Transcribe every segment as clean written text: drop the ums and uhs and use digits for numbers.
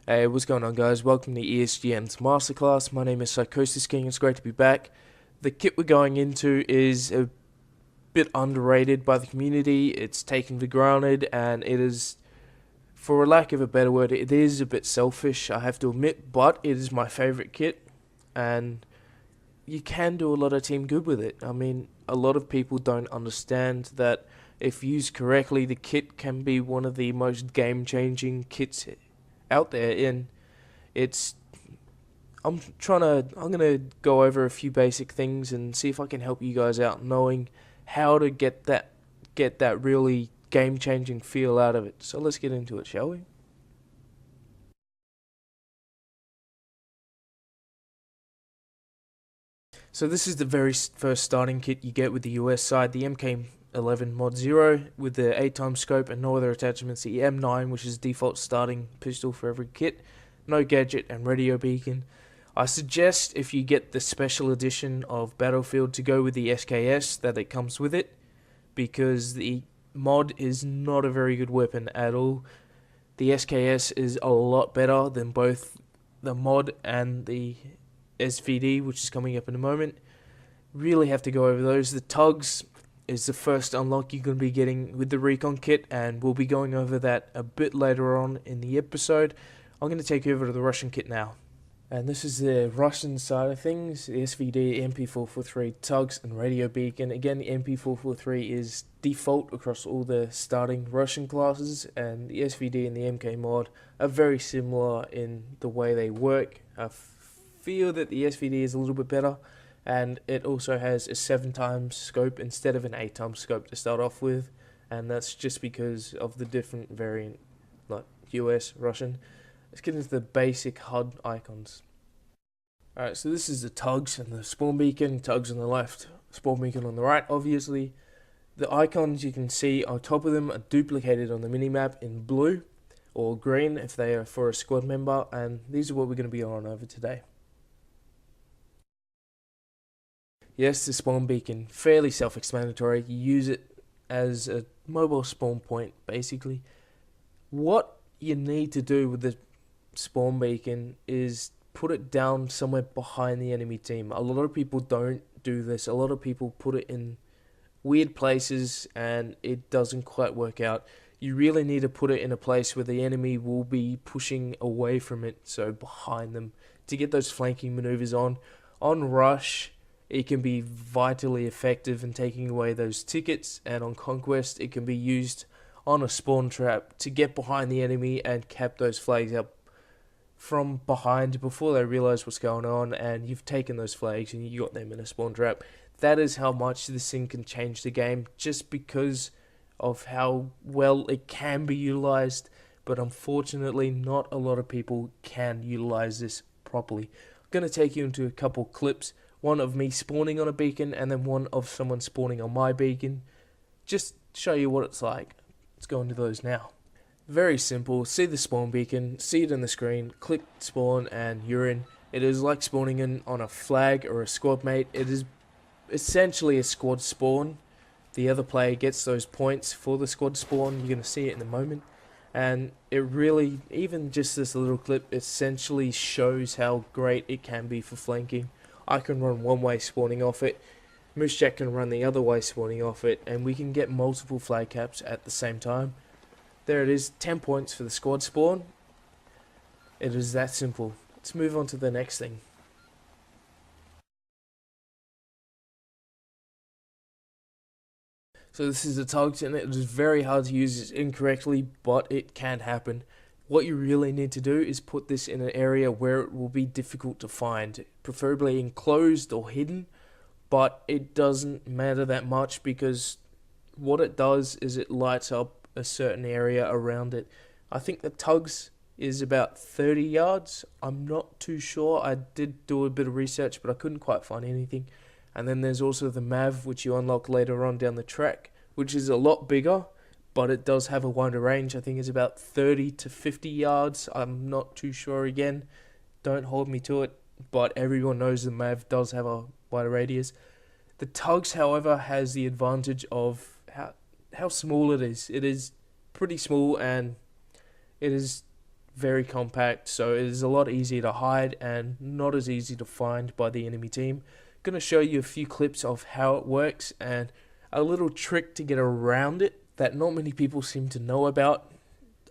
Hey, what's going on, guys? Welcome to ESGN's Masterclass. My name is PsychosisKing. It's great to be back. The kit we're going into is a bit underrated by the community. It's taken for granted, and it is, for a lack of a better word, it is a bit selfish, I have to admit, but it is my favorite kit, and you can do a lot of team good with it. I mean, a lot of people don't understand that if used correctly, the kit can be one of the most game-changing kits out there, and it's I'm gonna go over a few basic things and see if I can help you guys out knowing how to get that really game changing feel out of it. So let's get into it, shall we? So this is the very first starting kit you get with the US side, the MK11 Mod 0 with the 8x scope and no other attachments, the M9, which is default starting pistol for every kit, no gadget and radio beacon. I suggest if you get the special edition of Battlefield to go with the SKS that it comes with it, because the mod is not a very good weapon at all. The SKS is a lot better than both the mod and the SVD, which is coming up in a moment. Really have to go over those. The Tugs is the first unlock you're going to be getting with the Recon kit, and we'll be going over that a bit later on in the episode. I'm going to take you over to the Russian kit now. And this is the Russian side of things, the SVD, MP443, Tugs, and Radio Beacon. Again, the MP443 is default across all the starting Russian classes, and the SVD and the MK mod are very similar in the way they work. I feel that the SVD is a little bit better, and it also has a 7x scope instead of an 8x scope to start off with, and that's just because of the different variant, like US, Russian. Let's get into the basic HUD icons. Alright, so this is the Tugs and the spawn beacon. Tugs on the left, spawn beacon on the right, obviously. The icons you can see on top of them are duplicated on the minimap in blue or green if they are for a squad member, and these are what we're going to be on over today. Yes, the spawn beacon, fairly self-explanatory. You use it as a mobile spawn point, basically. What you need to do with the spawn beacon is put it down somewhere behind the enemy team. A lot of people don't do this. A lot of people put it in weird places and it doesn't quite work out. You really need to put it in a place where the enemy will be pushing away from it, so behind them, to get those flanking maneuvers on. On rush, it can be vitally effective in taking away those tickets, and on conquest, it can be used on a spawn trap to get behind the enemy and cap those flags up from behind before they realize what's going on, and you've taken those flags and you got them in a spawn trap. That is how much this thing can change the game, just because of how well it can be utilized, but unfortunately not a lot of people can utilize this properly. I'm going to take you into a couple clips, one of me spawning on a beacon and then one of someone spawning on my beacon, just show you what it's like. Let's go into those now. Very simple. See the spawn beacon, see it in the screen, click spawn and you're in. It is like spawning in on a flag or a squad mate. It is essentially a squad spawn. The other player gets those points for the squad spawn. You're going to see it in a moment. And it really, even just this little clip, essentially shows how great it can be for flanking. I can run one way spawning off it. Moose Jack can run the other way spawning off it, and we can get multiple flag caps at the same time. There it is, 10 points for the squad spawn. It is that simple. Let's move on to the next thing. So this is the Tugs, and it is very hard to use this incorrectly, but it can happen. What you really need to do is put this in an area where it will be difficult to find, preferably enclosed or hidden, but it doesn't matter that much because what it does is it lights up a certain area around it. I think the Tugs is about 30 yards. I'm not too sure. I did do a bit of research, but I couldn't quite find anything. And then there's also the Mav, which you unlock later on down the track, which is a lot bigger, but it does have a wider range. I think it's about 30 to 50 yards. I'm not too sure again. Don't hold me to it, but everyone knows the Mav does have a wider radius. The Tugs, however, has the advantage of how small it is. It is pretty small, and it is very compact, so it is a lot easier to hide and not as easy to find by the enemy team. Going to show you a few clips of how it works and a little trick to get around it that not many people seem to know about.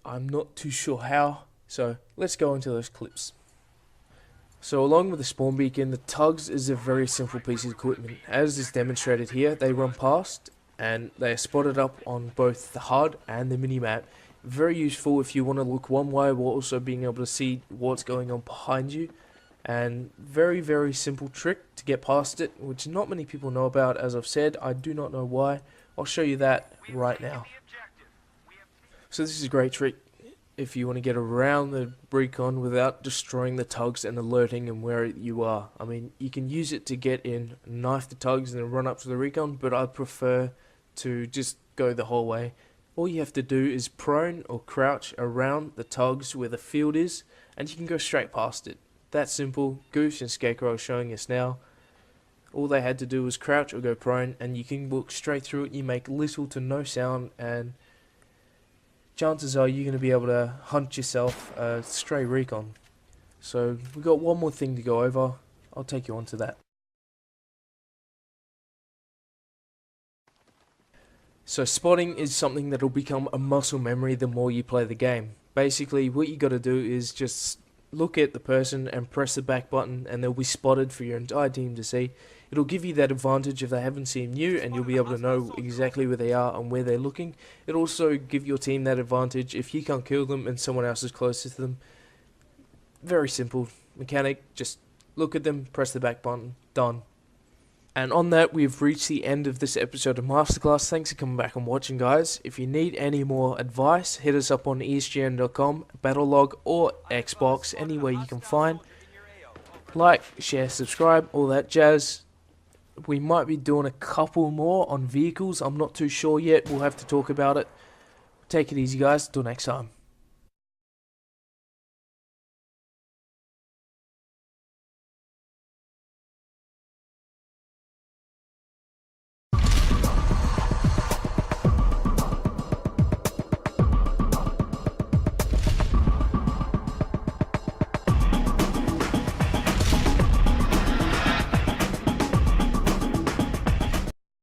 I'm not too sure how, so let's go into those clips. So along with the spawn beacon, the Tugs is a very simple piece of equipment. As is demonstrated here, they run past and they are spotted up on both the HUD and the minimap. Very useful if you want to look one way while also being able to see what's going on behind you. And very simple trick to get past it, which not many people know about. As I've said, I do not know why. I'll show you that right now. So this is a great trick if you want to get around the Recon without destroying the Tugs and alerting them where you are. I mean, you can use it to get in, knife the Tugs and then run up to the Recon, but I prefer to just go the whole way. All you have to do is prone or crouch around the Tugs where the field is, and you can go straight past it. That simple. Goose and Scarecrow are showing us now. All they had to do was crouch or go prone, and you can walk straight through it. You make little to no sound, and chances are you're going to be able to hunt yourself a stray Recon. So we've got one more thing to go over. I'll take you on to that. So spotting is something that will become a muscle memory the more you play the game. Basically what you got to do is just look at the person and press the back button, and they'll be spotted for your entire team to see. It'll give you that advantage if they haven't seen you, and you'll be able to know exactly where they are and where they're looking. It'll also give your team that advantage if you can't kill them and someone else is closer to them. Very simple mechanic. Just look at them, press the back button, done. And on that, we've reached the end of this episode of Masterclass. Thanks for coming back and watching, guys. If you need any more advice, hit us up on ESGN.com, Battlelog, or Xbox, anywhere you can find. Like, share, subscribe, all that jazz. We might be doing a couple more on vehicles. I'm not too sure yet. We'll have to talk about it. Take it easy, guys. Till next time.